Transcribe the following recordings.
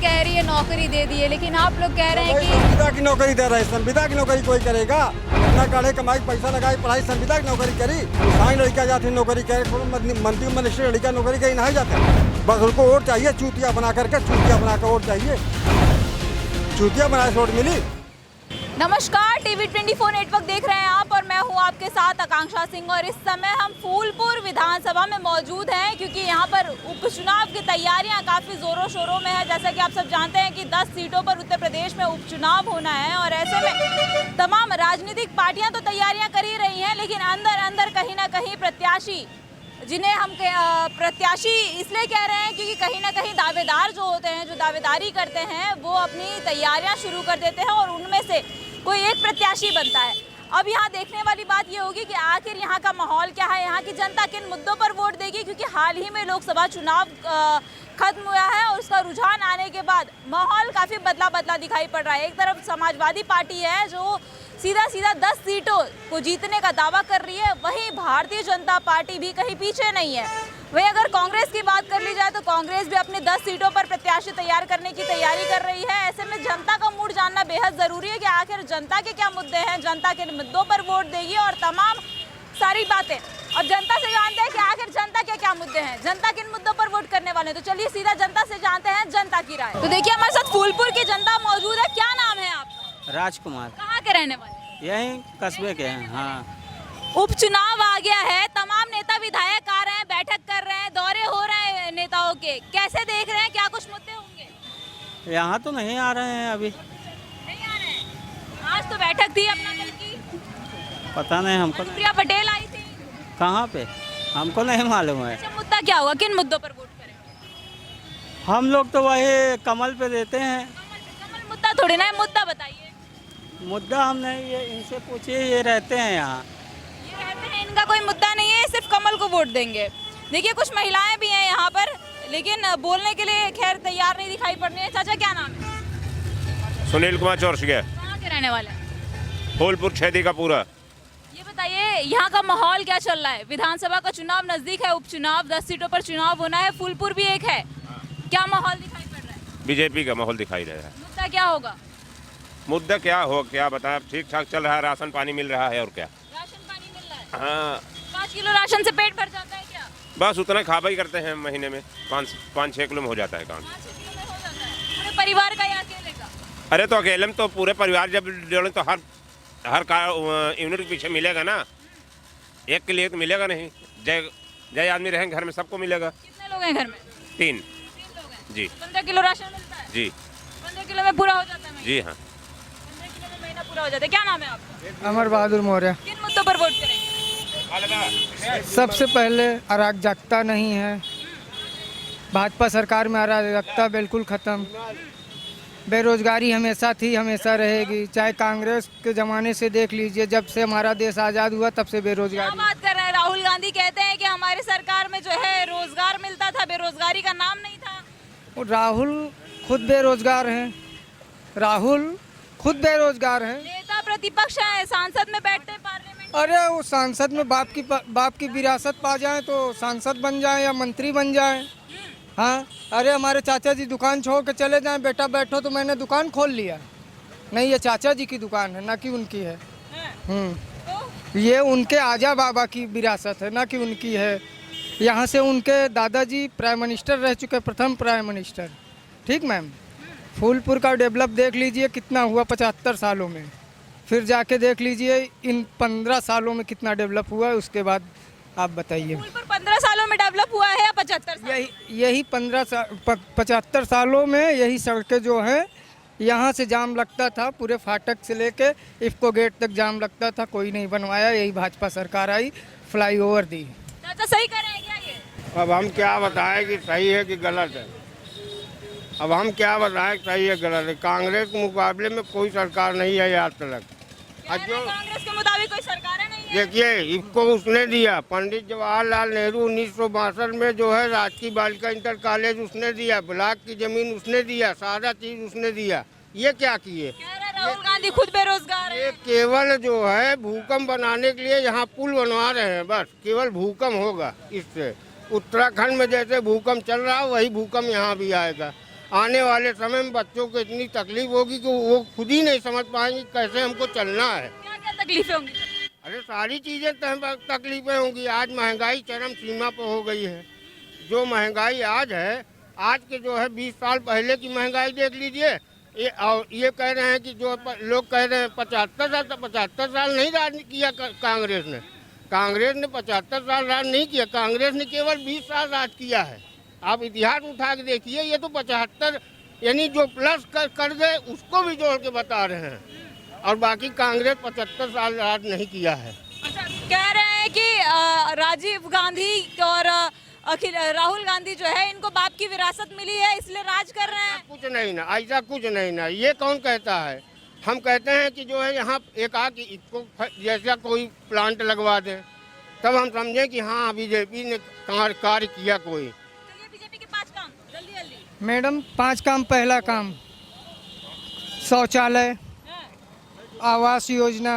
कह रही है नौकरी दे दी है, लेकिन आप लोग कह रहे हैं कि संविदा की नौकरी दे रहे हैं। संविदा की नौकरी कोई करेगा? अपना काढ़े कमाई पैसा लगाई पढ़ाई संविदा की नौकरी करी। कहीं लड़का जाती नौकरी करे, मंत्री मिनिस्टर लड़का नौकरी कहीं नहीं जाता। बस उनको वोट चाहिए, चूतिया बना करके, चूतिया बना कर वोट चाहिए। चूतिया बनाए वोट मिली। नमस्कार, टीवी 24 नेटवर्क देख रहे हैं आप और मैं हूं आपके साथ आकांक्षा सिंह। और इस समय हम फूलपुर विधानसभा में मौजूद हैं क्योंकि यहां पर उपचुनाव की तैयारियां काफ़ी ज़ोरों शोरों में है। जैसा कि आप सब जानते हैं कि 10 सीटों पर उत्तर प्रदेश में उपचुनाव होना है और ऐसे में तमाम राजनीतिक पार्टियां तो तैयारियां कर ही रही हैं, लेकिन अंदर अंदर कहीं ना कहीं प्रत्याशी, जिन्हें हम प्रत्याशी इसलिए कह रहे हैं क्योंकि कहीं ना कहीं दावेदार जो होते हैं, जो दावेदारी करते हैं, वो अपनी तैयारियां शुरू कर देते हैं और उनमें से कोई एक प्रत्याशी बनता है। अब यहाँ देखने वाली बात ये होगी कि आखिर यहाँ का माहौल क्या है, यहाँ की जनता किन मुद्दों पर वोट देगी, क्योंकि हाल ही में लोकसभा चुनाव खत्म हुआ है और उसका रुझान आने के बाद माहौल काफ़ी बदला दिखाई पड़ रहा है। एक तरफ समाजवादी पार्टी है जो सीधा 10 सीटों को जीतने का दावा कर रही है, वहीं भारतीय जनता पार्टी भी कहीं पीछे नहीं है। वहीं अगर कांग्रेस की बात कर ली जाए तो कांग्रेस भी अपने 10 सीटों पर प्रत्याशी तैयार करने की तैयारी कर रही है। ऐसे में जनता का मूड जानना बेहद ज़रूरी है कि आखिर जनता के क्या मुद्दे हैं, जनता के मुद्दों पर वोट देगी और तमाम सारी बातें। और जनता से जानते हैं कि आखिर जनता के क्या मुद्दे हैं, जनता किन मुद्दों पर वोट करने वाले हैं। तो चलिए सीधा जनता से जानते हैं जनता की राय। तो देखिए हमारे साथ फूलपुर की जनता मौजूद है। क्या नाम है आपका? राजकुमार। कहाँ के रहने वाले? यही कस्बे के हैं। हाँ, उपचुनाव आ गया है, तमाम नेता विधायक आ रहे हैं, बैठक कर रहे हैं, दौरे हो रहे हैं नेताओं के। कैसे देख रहे हैं, क्या कुछ मुद्दे होंगे? यहाँ तो नहीं आ रहे हैं अभी। नहीं आ रहे हैं। आज तो बैठक थी अपना कल की, पता नहीं हमको। प्रिया पटेल आई थी। कहाँ पे हमको नहीं मालूम है। अच्छा, मुद्दा क्या होगा, किन मुद्दों पर वोट करें? हम लोग तो वही कमल पे देते हैं। कमल मुद्दा थोड़ी ना है, मुद्दा बताइए। मुद्दा हम नहीं, ये इनसे पूछिए, ये रहते हैं यहाँ। ये रहते हैं, इनका कोई मुद्दा नहीं है, सिर्फ कमल को वोट देंगे। देखिए कुछ महिलाएं भी हैं यहाँ पर, लेकिन बोलने के लिए खैर तैयार नहीं दिखाई पड़ रही है। चाचा क्या नाम है? सुनील कुमार चौरसिया। कहाँ के रहने वाले हैं? फूलपुर छेदी का पूरा। ये बताइए यहाँ का माहौल क्या चल रहा है? विधानसभा का चुनाव नजदीक है, उपचुनाव 10 सीटों पर चुनाव होना है, फूलपुर भी एक है। क्या माहौल दिखाई पड़ रहा है? बीजेपी का माहौल दिखाई दे रहा है। मुद्दा क्या होगा? मुद्दा क्या हो, क्या बताएं, ठीक ठाक चल रहा है, राशन पानी मिल रहा है और क्या। राशन पानी मिल रहा है? हाँ, 5 किलो राशन से पेट भर जाता है क्या? बस उतना खाबा ही करते हैं, महीने में 5-6 किलो में हो जाता है काम। 5 किलो में हो जाता है पूरे परिवार का या अकेले का? अरे तो अकेले में तो पूरे परिवार जब जोड़े तो हर यूनिट के पीछे मिलेगा ना, एक के लिए तो मिलेगा नहीं। जय आदमी रहेंगे घर में, सबको मिलेगा। कितने लोग हैं घर में? 3 लोग हैं। जी। 15 किलो राशन मिलता है? जी 15 किलो में पूरा हो जाता है? जी हाँ। 15 किलो में महीना पूरा हो जाता है। क्या नाम है आपका? अमर बहादुर मौर्य। किन मुद्दों पर वोट करेंगे? सबसे पहले अराजकता नहीं है, भाजपा सरकार में अराजकता बिल्कुल ख़त्म। बेरोजगारी हमेशा थी, हमेशा रहेगी, चाहे कांग्रेस के ज़माने से देख लीजिए, जब से हमारा देश आज़ाद हुआ तब से क्या बेरोजगारी। बात कर रहे हैं? राहुल गांधी कहते हैं कि हमारी सरकार में जो है रोजगार मिलता था, बेरोजगारी का नाम नहीं था। राहुल खुद बेरोजगार हैं, राहुल खुद बेरोजगार हैं। नेता प्रतिपक्ष है, सांसद में बैठते हैं पार्लियामेंट। अरे वो सांसद में बाप की विरासत पा जाए तो सांसद बन जाए या मंत्री बन जाए। हाँ, अरे हमारे चाचा जी दुकान छोड़ के चले जाएं, बेटा बैठो, तो मैंने दुकान खोल लिया। नहीं, ये चाचा जी की दुकान है, ना कि उनकी है। ये उनके आजा बाबा की विरासत है, ना कि उनकी है। यहाँ से उनके दादाजी प्राइम मिनिस्टर रह चुके, प्रथम प्राइम मिनिस्टर। ठीक मैम। फूलपुर का डेवलप देख लीजिए कितना हुआ 75 सालों में, फिर जाके देख लीजिए इन 15 सालों में कितना डेवलप हुआ है, उसके बाद आप बताइए। फूलपुर 15 सालों में डेवलप हुआ है या 75 साल? यही 75 सालों में यही सड़कें जो हैं, यहाँ से जाम लगता था, पूरे फाटक से लेके इफ्को गेट तक जाम लगता था, कोई नहीं बनवाया। यही भाजपा सरकार आई, फ्लाईओवर दी। चाचा सही कर रहे हैं क्या ये? अब हम क्या बताएं कि सही है कि गलत है। अब हम क्या बताएं सही है गलत है। कांग्रेस के मुकाबले में कोई सरकार नहीं है आज तक। कांग्रेस के मुताबिक कोई सरकार नहीं है। देखिए, इसको उसने दिया, पंडित जवाहरलाल नेहरू 1962 में जो है राजकीय बालिका इंटर कॉलेज उसने दिया, ब्लॉक की जमीन उसने दिया, सारा चीज उसने दिया। ये क्या किए? राहुल गांधी खुद बेरोजगार है। ये केवल जो है भूकंप बनाने के लिए यहाँ पुल बनवा रहे हैं, बस केवल भूकंप होगा इससे। उत्तराखंड में जैसे भूकंप चल रहा है वही भूकंप यहाँ भी आएगा। आने वाले समय में बच्चों को इतनी तकलीफ होगी कि वो खुद ही नहीं समझ पाएंगे कैसे हमको चलना है। क्या क्या तकलीफें होंगी? अरे सारी चीज़ें तकलीफें होंगी। आज महंगाई चरम सीमा पर हो गई है। जो महंगाई आज है, आज के जो है 20 साल पहले की महंगाई देख लीजिए। ये कह रहे हैं कि जो लोग कह रहे हैं 75 साल नहीं राज किया कांग्रेस ने। कांग्रेस ने 75 साल राज नहीं किया, कांग्रेस ने केवल 20 साल राज किया है। आप इतिहास उठा के देखिए, ये तो 75 यानी जो प्लस कर गए उसको भी जोड़ के बता रहे हैं, और बाकी कांग्रेस 75 साल राज नहीं किया है। अच्छा, कह रहे हैं कि राजीव गांधी और राहुल गांधी जो है इनको बाप की विरासत मिली है इसलिए राज कर रहे हैं। कुछ नहीं ना, ऐसा कुछ नहीं ना। ये कौन कहता है? हम कहते हैं कि जो है यहाँ एक आके इसको जैसा कोई प्लांट लगवा दे, तब हम समझें कि हाँ बीजेपी ने कार्य किया कोई। चलिए बीजेपी के 5 काम जल्दी जल्दी। मैडम 5 काम। पहला काम शौचालय, आवास योजना।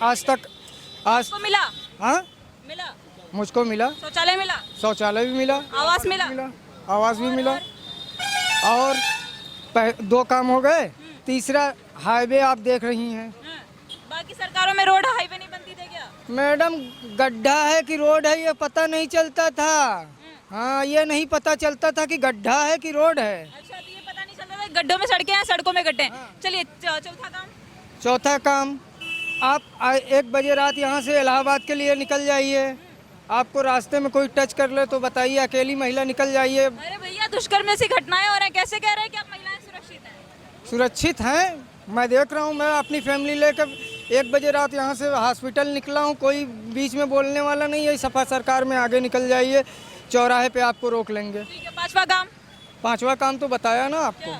आज को मिला? हाँ मिला, मुझको मिला। शौचालय मिला, शौचालय भी मिला, आवास मिला, आवास भी मिला। और 2 काम हो गए। तीसरा हाईवे आप देख रही हैं। बाकी सरकारों में रोड हाईवे नहीं बनती थे क्या? मैडम गड्ढा है कि रोड है ये पता नहीं चलता था। हाँ, ये नहीं पता चलता था कि गड्ढा है कि रोड है। अच्छा, तो ये पता नहीं चलता था गड्ढों में सड़कें हैं, सड़कों में गड्ढे हैं। चलिए चौथा काम। चौथा काम, आप 1 बजे रात यहाँ से इलाहाबाद के लिए निकल जाइए। आपको रास्ते में कोई टच कर ले तो बताइए, अकेली महिला निकल जाइए। अरे भैया, दुष्कर्म जैसी घटनाएं हो रही हैं, कैसे कह रहे हैं कि आप महिलाएं सुरक्षित हैं? सुरक्षित हैं, मैं देख रहा हूँ। मैं अपनी फैमिली लेकर 1 बजे रात यहाँ से हॉस्पिटल निकला हूँ। कोई बीच में बोलने वाला नहीं है। सफा सरकार में आगे निकल जाइए, चौराहे पे आपको रोक लेंगे। ठीक है, 5वां काम। 5वां काम तो बताया ना आपको,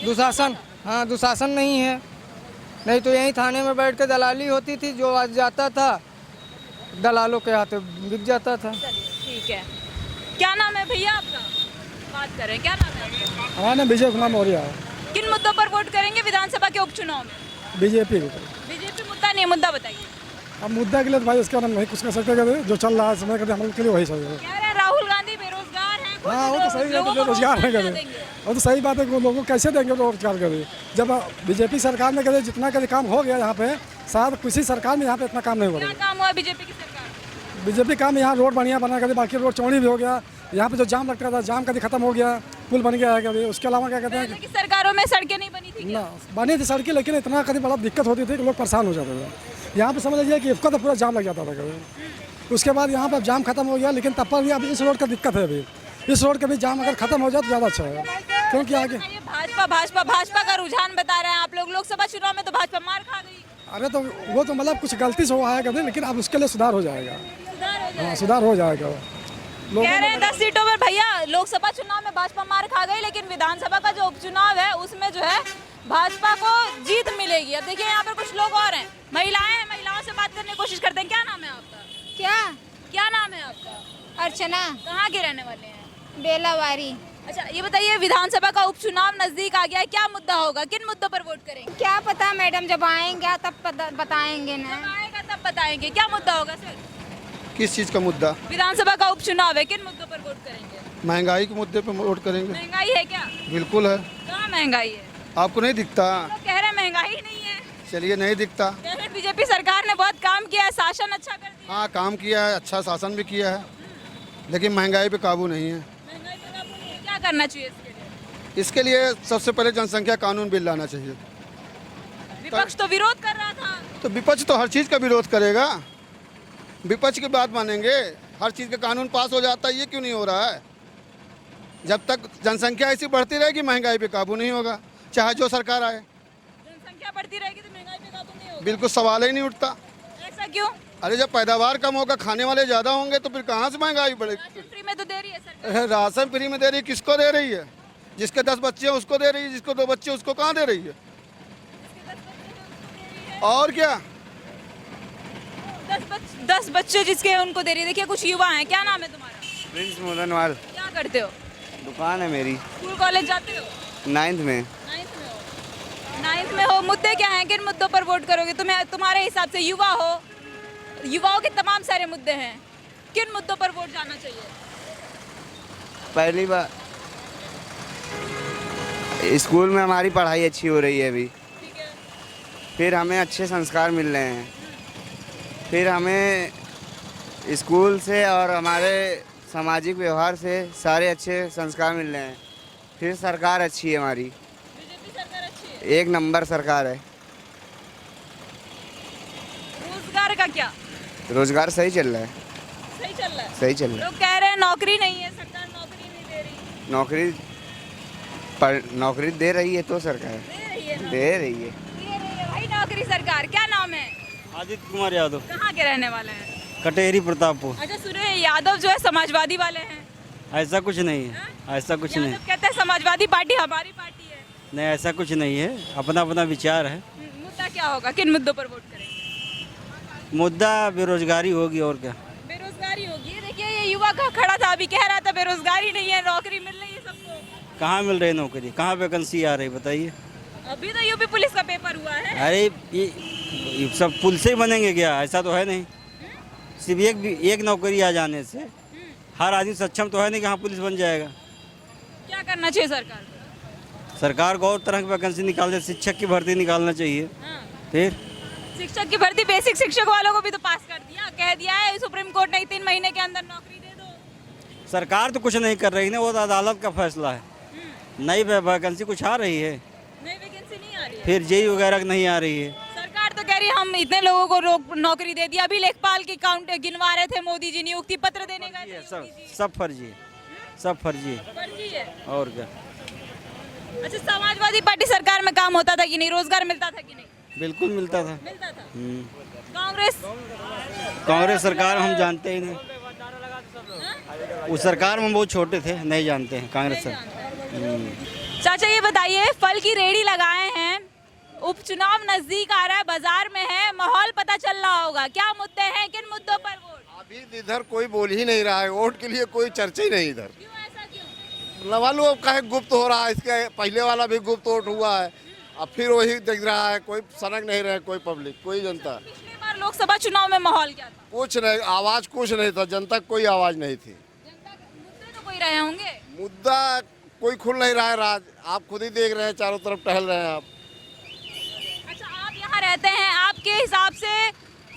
दुशासन। हाँ, दुशासन नहीं है, नहीं तो यहीं थाने में बैठ के दलाली होती थी। जो आज जाता था दलालों के हाथ बिक जाता था। ठीक है, क्या नाम है भैया आपका? बात करें, क्या नाम है आपका? हमारा नाम विजय कुमार मौर्य है। किन मुद्दों पर वोट करेंगे विधानसभा के उपचुनाव में? बीजेपी। बीजेपी मुद्दा नहीं, मुद्दा बताइए। अब मुद्दा के लिए तो भाई उसके बारे में नहीं कुछ कर सकते, कहते जो चल रहा है समय कहते हम लोग के लिए वही सही है। कह रहे हैं राहुल गांधी बेरोजगार हैं। कुछ हाँ, वो तो सही है, लोगों तो को बेरोजगार है रोजगार कहते, देंगे। वो तो सही बात है। वो लोगों को कैसे देंगे रोजगार कहते? जब बीजेपी सरकार ने कहते जितना कहते काम हो गया यहाँ पे, शायद किसी सरकार में यहाँ पे इतना काम नहीं हो क्या रहा। काम हुआ बीजेपी की सरकार में? बीजेपी काम यहाँ रोड बढ़िया बना कहते, बाकी रोड चौड़ी भी हो गया। यहाँ पे जो जाम लगता था, जाम कभी खत्म हो गया, पुल बन गया है कभी। उसके अलावा क्या कहते हैं पहले की सरकारों में सड़कें नहीं बनी थी क्या? ना, बनी थी सड़कें, लेकिन इतना कभी बड़ा दिक्कत होती थी कि लोग परेशान हो जाते थे। यहाँ पे समझ लीजिए कि इसका तो पूरा जाम लग जाता था कभी। उसके बाद यहाँ पर जाम खत्म हो गया, लेकिन तब पर भी अब इस रोड का दिक्कत है। अभी इस रोड का भी जाम अगर खत्म हो जाए तो ज़्यादा अच्छा है, क्योंकि आगे ये भाजपा का रुझान बता रहे हैं आप लोग। लोकसभा चुनाव में तो भाजपा मार खा गई। अरे तो वो तो मतलब कुछ गलती से हुआ है कभी, लेकिन अब उसके लिए सुधार हो जाएगा। सुधार हो हाँ, सुधार हो जाएगा। कह रहे हैं 10 सीटों में भैया लोकसभा चुनाव में भाजपा मार खा गई, लेकिन विधानसभा का जो उपचुनाव है उसमें जो है भाजपा को जीत मिलेगी। अब देखिए यहाँ पर कुछ लोग और हैं, महिलाएं हैं, महिलाओं से बात करने की कोशिश करते हैं। क्या नाम है आपका? क्या नाम है आपका? अर्चना। कहाँ के रहने वाले हैं? बेलावारी। अच्छा, ये बताइए विधानसभा का उपचुनाव नजदीक आ गया है, क्या मुद्दा होगा, किन मुद्दों पर वोट करेंगे? क्या पता मैडम, जब आएंगे तब बताएंगे ना। जब आएगा तब बताएंगे। क्या मुद्दा होगा सर? किस चीज़ का मुद्दा? विधानसभा का उपचुनाव है, किन मुद्दों पर वोट करेंगे? महंगाई के मुद्दे पे वोट करेंगे। महंगाई है क्या? बिल्कुल है। कहाँ महंगाई है? आपको नहीं दिखता? लोग कह रहे हैं महंगाई ही नहीं है। चलिए, नहीं दिखता। कह रहे बीजेपी सरकार ने बहुत काम किया है, शासन अच्छा कर दिया। हाँ, काम किया है, अच्छा शासन भी किया है, लेकिन महंगाई पे काबू नहीं है। महंगाई पे काबू नहीं है, क्या करना चाहिए इसके लिए? इसके लिए सबसे पहले जनसंख्या कानून बिल लाना चाहिए। विपक्ष तो विरोध कर रहा था। तो विपक्ष तो हर चीज़ का विरोध करेगा, विपक्ष की बात मानेंगे। हर चीज़ का कानून पास हो जाता है, ये क्यों नहीं हो रहा है? जब तक जनसंख्या ऐसी बढ़ती रहेगी महंगाई पे काबू नहीं होगा, चाहे जो सरकार आए। जनसंख्या बढ़ती रहेगी तो महंगाई पे काबू नहीं होगा। बिल्कुल सवाल ही नहीं उठता। ऐसा क्यों? अरे जब पैदावार कम होगा, खाने वाले ज़्यादा होंगे, तो फिर कहाँ से महंगाई बढ़ेगी? राशन फ्री में तो दे रही है सरकार। राशन फ्री में दे रही है, किसको दे रही है? जिसके 10 बच्चे हैं उसको दे रही है, जिसको 2 बच्चे उसको कहाँ दे रही है? और क्या, 10 बच्चे जिसके हैं उनको दे रही है। देखिए कुछ युवा हैं, क्या नाम है तुम्हारा? प्रिंस मदनवाल। क्या करते हो? दुकान है मेरी। स्कूल कॉलेज जाते हो? 9th में। 9th में हो। मुद्दे क्या हैं, किन मुद्दों पर वोट करोगे? तुम्हारे हिसाब से युवा हो, युवाओं के तमाम सारे मुद्दे हैं, किन मुद्दों पर वोट जाना चाहिए? पहली बार स्कूल में हमारी पढ़ाई अच्छी हो रही है अभी, ठीक है। फिर हमें अच्छे संस्कार मिल रहे हैं, फिर हमें स्कूल से और हमारे सामाजिक व्यवहार से सारे अच्छे संस्कार मिल रहे हैं, फिर सरकार अच्छी है हमारी, बीजेपी सरकार अच्छी है। एक नंबर सरकार है। रोजगार का क्या? रोजगार सही चल रहा है, सही चल रहा है? सही चल रहा है। लोग कह रहे हैं नौकरी नहीं है, सरकार नौकरी नहीं दे रही। नौकरी दे रही है तो सरकार दे रही है ना? दे रही है। दे रही है भाई नौकरी सरकार। क्या नाम है? आदित्य कुमार यादव, कहाँ के रहने वाले हैं? कटेहरी प्रतापपुर। अच्छा, सुने हैं यादव जो है समाजवादी वाले हैं। ऐसा कुछ नहीं है, ऐसा कुछ नहीं, यादव कहते हैं समाजवादी पार्टी हमारी पार्टी है। नहीं ऐसा कुछ नहीं है, अपना अपना विचार है। मुद्दा क्या होगा, किन मुद्दों पर वोट करेंगे? मुद्दा बेरोजगारी होगी और क्या। बेरोजगारी होगी। ये देखिए, ये युवा का खड़ा था, अभी कह रहा था बेरोजगारी नहीं है, नौकरी मिल रही है सबको। कहाँ मिल रही नौकरी, कहाँ वैकेंसी आ रही बताइए। अभी तो यूपी पुलिस का पेपर हुआ है। अरे ये सब पुल से ही बनेंगे क्या, ऐसा तो है नहीं। सिर्फ एक नौकरी आ जाने से हर आदमी सक्षम तो है नहीं कि हाँ पुलिस बन जाएगा। क्या करना चाहिए सरकार को? सरकार को और तरह की वैकेंसी निकाल दे, शिक्षक की भर्ती निकालना चाहिए। फिर शिक्षक की भर्ती, बेसिक शिक्षक वालों को भी तो पास कर दिया, कह दिया है सुप्रीम कोर्ट ने 3 महीने के अंदर नौकरी दे दो। सरकार तो कुछ नहीं कर रही ना, वो तो अदालत का फैसला है। नई वैकेंसी कुछ आ रही है, नई वैकेंसी नहीं आ रही है। फिर जेई वगैरह नहीं आ रही है। सरकार तो कह रही है हम इतने लोगों को नौकरी दे दिया। अभी लेखपाल की काउंट गिनवा रहे थे मोदी जी, नियुक्ति पत्र देने गए थे सब योगी जी। सब फर्जी है, सब फर्जी है फर्जी है। और क्या। अच्छा, समाजवादी पार्टी सरकार में काम होता था कि नहीं, रोजगार मिलता था कि नहीं? बिल्कुल मिलता था। मिलता था। कांग्रेस सरकार हम जानते ही नहीं, उस सरकार में बहुत छोटे थे, नहीं जानते हैं कांग्रेस सरकार। चाचा ये बताइए, फल की रेहड़ी लगाए हैं, उपचुनाव नजदीक आ रहा है, बाजार में है, माहौल पता चल रहा होगा, क्या मुद्दे हैं, किन मुद्दों पर वोट? अभी इधर कोई बोल ही नहीं रहा है, वोट के लिए कोई चर्चा ही नहीं इधर। क्यों, ऐसा क्यों? न मालूम अब काहे गुप्त हो रहा है, इसके पहले वाला भी गुप्त वोट हुआ है, अब फिर वही दिख रहा है, कोई सनक नहीं रहा, कोई पब्लिक, कोई जनता। पिछली बार लोकसभा चुनाव में माहौल क्या था? कुछ नहीं, आवाज कुछ नहीं था, जनता की कोई आवाज नहीं थी। मुद्दे तो कोई रहे होंगे। मुद्दा कोई खुल नहीं रहा है राज, आप खुद ही देख रहे हैं, चारों तरफ टहल रहे हैं आप। अच्छा, आप यहाँ रहते हैं, आपके हिसाब से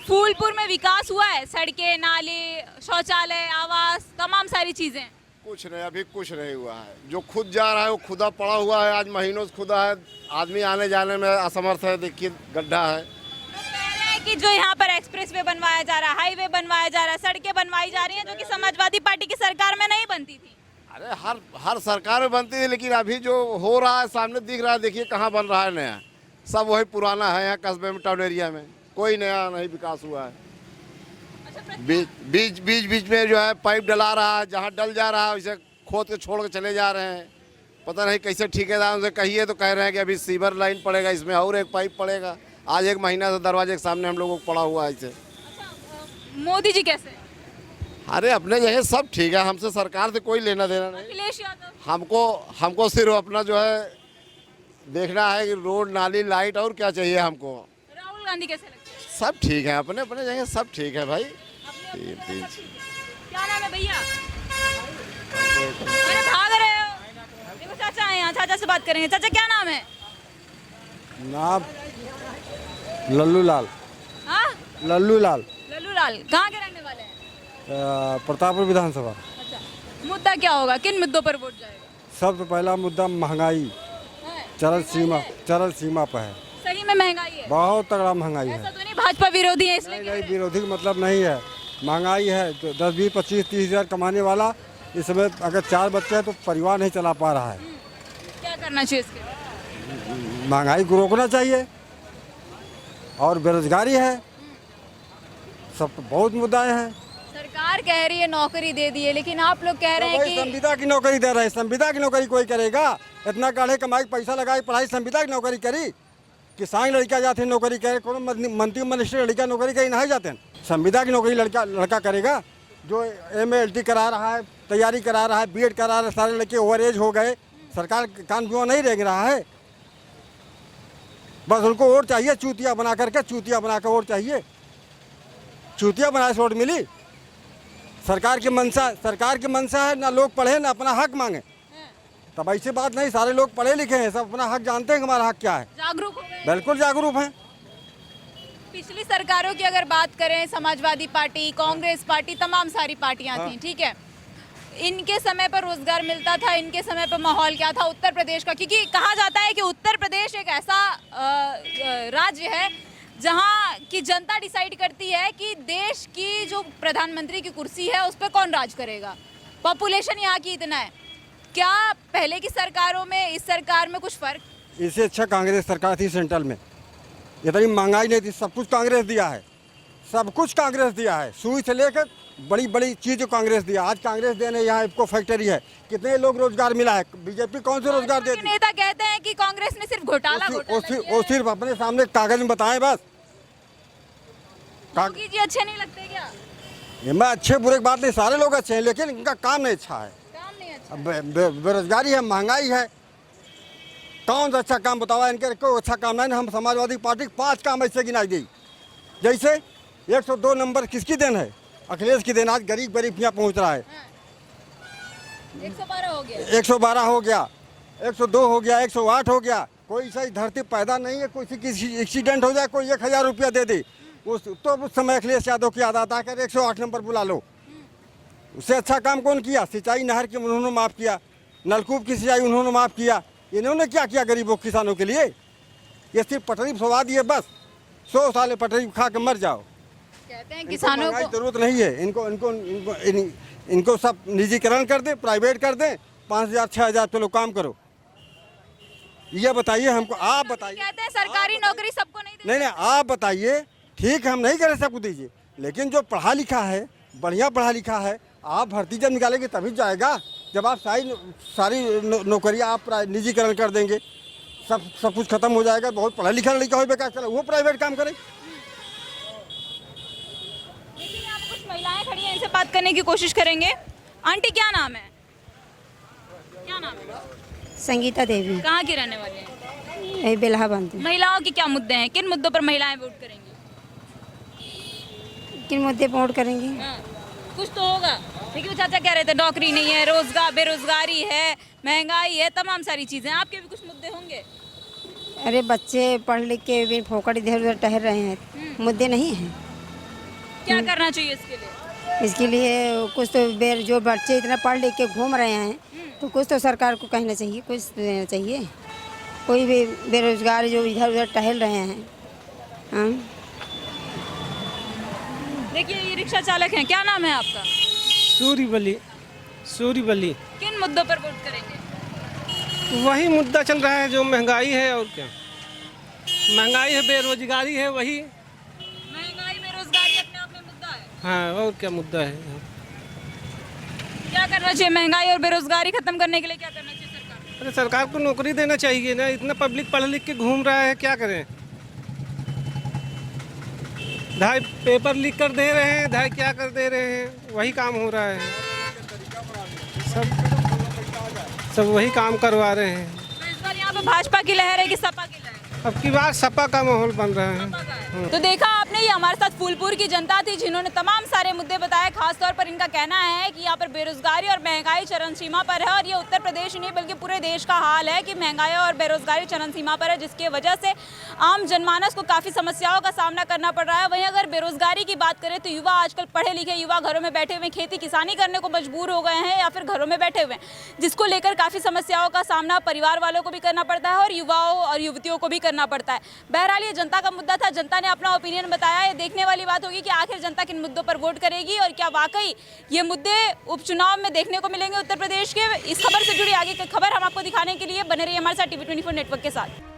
फूलपुर में विकास हुआ है? सड़कें, नाले, शौचालय, आवास, तमाम सारी चीजें? कुछ नहीं, अभी कुछ नहीं हुआ है। जो खुद जा रहा है वो खुदा पड़ा हुआ है, आज महीनों से खुदा है, आदमी आने जाने में असमर्थ है, देखिए गड्ढा है। कह रहे हैं कि जो यहाँ पर एक्सप्रेस वे बनवाया जा रहा है, हाईवे बनवाया जा रहा है, सड़कें बनवाई जा रही हैं, जो कि समाजवादी पार्टी की सरकार में नहीं बनती थी। अरे हर सरकार में बनती है, लेकिन अभी जो हो रहा है सामने दिख रहा है, देखिए कहाँ बन रहा है नया, सब वही पुराना है। यहाँ कस्बे में, टाउन एरिया में कोई नया नहीं विकास हुआ है। बीच में जो है पाइप डला रहा है, जहाँ डल जा रहा है उसे खोद के छोड़ के चले जा रहे हैं। पता नहीं कैसे ठेकेदार से कहिए तो कह रहे हैं कि अभी सीवर लाइन पड़ेगा, इसमें और एक पाइप पड़ेगा। आज 1 महीना से दरवाजे के सामने हम लोगों को पड़ा हुआ है इसे। मोदी जी कैसे? अरे अपने जगह सब ठीक है, हमसे सरकार से कोई लेना देना नहीं। अखिलेश यादव? हमको सिर्फ अपना जो है देखना है कि रोड, नाली, लाइट, और क्या चाहिए हमको। राहुल गांधी कैसे लगते हैं? सब ठीक है, अपने अपने जगह सब ठीक है भाई। क्या नाम है भैया? अरे भाग रहे हो, देखो चाचा है यहाँ, चाचा से बात करेंगे। चाचा क्या नाम है? नाम लल्लू लाल। हाँ, लल्लू लाल, लल्लू लाल। कहाँ के रहने वाले हैं? प्रतापपुर विधानसभा। अच्छा, मुद्दा क्या होगा, किन मुद्दों पर वोट जाएगा? सबसे पहला मुद्दा महंगाई है? चरम सीमा पर है। सही में महंगाई है? बहुत तगड़ा महंगाई ऐसा है। तो नहीं भाजपा विरोधी है इसलिए? नहीं, विरोधी का मतलब नहीं है, महंगाई है। तो 10, 20, 25, 30 हज़ार कमाने वाला इस समय अगर 4 बच्चे हैं तो परिवार नहीं चला पा रहा है। क्या करना चाहिए इसके लिए? महंगाई को रोकना चाहिए, और बेरोजगारी है, सब बहुत मुद्दाएं हैं। सरकार कह रही है नौकरी दे दी है, लेकिन आप लोग कह रहे हैं कि संविदा की नौकरी दे रहे हैं। संविदा की नौकरी कोई करेगा? इतना काढ़े कमाई पैसा लगाई, पढ़ाई संविदा की नौकरी करी? किसान लड़का जाते हैं नौकरी करे, कौन मंत्री मिनिस्टर लड़का नौकरी कहीं नहीं जाते हैं। संविदा की नौकरी लड़का करेगा जो MA करा रहा है, तैयारी करा रहा है, BEd करा रहा है, सारे लड़के ओवर एज हो गए, सरकार कान क्यों नहीं रेंग रहा है? बस उनको वोट चाहिए, चूतिया बना करके, चूतिया बना कर वोट चाहिए। चूतिया बनाए से वोट मिली? सरकार की मंशा है ना लोग पढ़े ना अपना हक मांगे। तब ऐसी बात नहीं, सारे लोग पढ़े लिखे हैं, सब अपना हक जानते हैं कि हमारा हक क्या है। जागरूक हो गए? बिल्कुल जागरूक हैं। पिछली सरकारों की अगर बात करें, समाजवादी पार्टी, कांग्रेस पार्टी, तमाम सारी पार्टियां थी, ठीक है, इनके समय पर रोजगार मिलता था, इनके समय पर माहौल क्या था उत्तर प्रदेश का? क्योंकि कहा जाता है कि उत्तर प्रदेश एक ऐसा राज्य है जहां की जनता डिसाइड करती है कि देश की जो प्रधानमंत्री की कुर्सी है उस पर कौन राज करेगा। पॉपुलेशन यहाँ की इतना है, क्या पहले की सरकारों में इस सरकार में कुछ फर्क? इससे अच्छा कांग्रेस सरकार थी सेंट्रल में, इतनी महंगाई नहीं थी, सब कुछ कांग्रेस दिया है, सब कुछ कांग्रेस दिया है, सुई से लेकर बड़ी बड़ी चीज़ कांग्रेस दिया। आज कांग्रेस देने यहाँ इफको फैक्ट्री है, कितने लोग रोजगार मिला है, बीजेपी कौन से रोजगार देती? नेता कहते हैं कि कांग्रेस ने सिर्फ घोटाला वो सिर्फ अपने सामने कागज में बताएं बस। योगी जी अच्छे नहीं लगते क्या? ये मैं अच्छे बुरे की बात नहीं, सारे लोग अच्छे हैं, लेकिन इनका काम नहीं अच्छा है। काम नहीं अच्छा। बेरोजगारी है, महंगाई है, कौन सा अच्छा काम बतावा इनके? कोई अच्छा काम नहीं। हम समाजवादी पार्टी के 5 काम ऐसे गिनाई गई, जैसे 102 नंबर किसकी देन है? अखिलेश की देन। आज गरीब यहाँ पहुँच रहा है। 112 हो गया, 112 हो गया, 102 हो गया, 108 हो गया। कोई सही धरती पैदा नहीं है, कोई किसी एक्सीडेंट हो जाए, कोई 1000 रुपया दे दे, उस समय अखिलेश यादव की याद आता कर 108 नंबर बुला लो। उससे अच्छा काम कौन किया? सिंचाई नहर की उन्होंने माफ़ किया, नलकूप की सिंचाई उन्होंने माफ़ किया। इन्होंने क्या किया गरीबों किसानों के लिए? ये सिर्फ पटरी सवा दिए बस, 100 साल पटरी खा के मर जाओ। कहते हैं किसानों को जरूरत नहीं है, इनको सब निजीकरण कर दे, प्राइवेट कर दे, 5000 6000 चलो काम करो। ये बताइए हमको, आप बताइए। कहते हैं सरकारी नौकरी सबको नहीं देते। नहीं, आप बताइए। ठीक, हम नहीं करें सबको दीजिए, लेकिन जो पढ़ा लिखा है, बढ़िया पढ़ा लिखा है, आप भर्ती जब निकालेंगे तभी जाएगा। जब आप सारी नौकरियां आप निजीकरण कर देंगे, सब कुछ खत्म हो जाएगा। बहुत पढ़ा लिखा लड़का हो बेकार, चलो वो प्राइवेट काम करे। देखिए यहाँ पे कुछ महिलाएं खड़ी हैं, इनसे बात करने की कोशिश करेंगे। आंटी क्या नाम है? क्या नाम है? संगीता देवी। कहाँ की रहने वाले हैं? बेलाहाबाद। महिलाओं के क्या मुद्दे हैं? किन मुद्दों पर महिलाएं वोट करेंगी? किन मुद्दे पर वोट करेंगी? कुछ तो होगा। देखिए चाचा कह रहे थे नौकरी नहीं है, रोजगार, बेरोजगारी है, महंगाई है, तमाम सारी चीजें। आपके भी कुछ मुद्दे होंगे? अरे बच्चे पढ़ लिख के भी फोकट इधर उधर टहल रहे हैं, मुद्दे नहीं हैं। क्या करना चाहिए इसके लिए? इसके लिए कुछ तो जो बच्चे इतना पढ़ लिख के घूम रहे हैं, तो कुछ तो सरकार को कहना चाहिए, कुछ देना चाहिए। कोई भी बेरोजगार जो इधर उधर टहल रहे हैं। हाँ, देखिए ये रिक्शा चालक हैं, क्या नाम है आपका? सूरीबली। किन मुद्दों पर वोट करेंगे? वही मुद्दा चल रहा है जो महंगाई है, और क्या महंगाई है, बेरोजगारी है, वही। महंगाई, बेरोजगारी अपने आप में मुद्दा है। हाँ, और क्या मुद्दा है? क्या करना चाहिए महंगाई और बेरोजगारी खत्म करने के लिए? क्या करना चाहिए सरकार? अरे सरकार को नौकरी देना चाहिए ना, इतना पब्लिक पढ़ लिख के घूम रहा है, क्या करें? 2 पेपर लीक कर दे रहे हैं, 2 क्या कर दे रहे हैं, वही काम हो रहा है। सब वही काम करवा रहे हैं। तो इस बार यहाँ पे भाजपा की लहर है कि सपा की लहर? अब की बार सपा का माहौल बन रहा है। तो देखा आपने, ये हमारे साथ फूलपुर की जनता थी जिन्होंने तमाम सारे मुद्दे बताए। खासतौर पर इनका कहना है कि यहाँ पर बेरोजगारी और महंगाई चरम सीमा पर है, और ये उत्तर प्रदेश ही नहीं बल्कि पूरे देश का हाल है कि महंगाई और बेरोजगारी चरम सीमा पर है, जिसकी वजह से आम जनमानस को काफ़ी समस्याओं का सामना करना पड़ रहा है। वहीं अगर बेरोजगारी की बात करें तो युवा, आजकल पढ़े लिखे युवा घरों में बैठे हुए खेती किसानी करने को मजबूर हो गए हैं या फिर घरों में बैठे हुए हैं, जिसको लेकर काफ़ी समस्याओं का सामना परिवार वालों को भी करना पड़ता है और युवाओं और युवतियों को भी करना पड़ता है। बहरहाल ये जनता का मुद्दा था, जनता ने अपना ओपिनियन बताया। ये देखने वाली बात होगी कि आखिर जनता किन मुद्दों पर वोट करेगी और क्या वाकई ये मुद्दे उपचुनाव में देखने को मिलेंगे उत्तर प्रदेश के। इस खबर से जुड़ी आगे की खबर हम आपको दिखाने के लिए बने रहिए हमारे साथ TV24 नेटवर्क के साथ।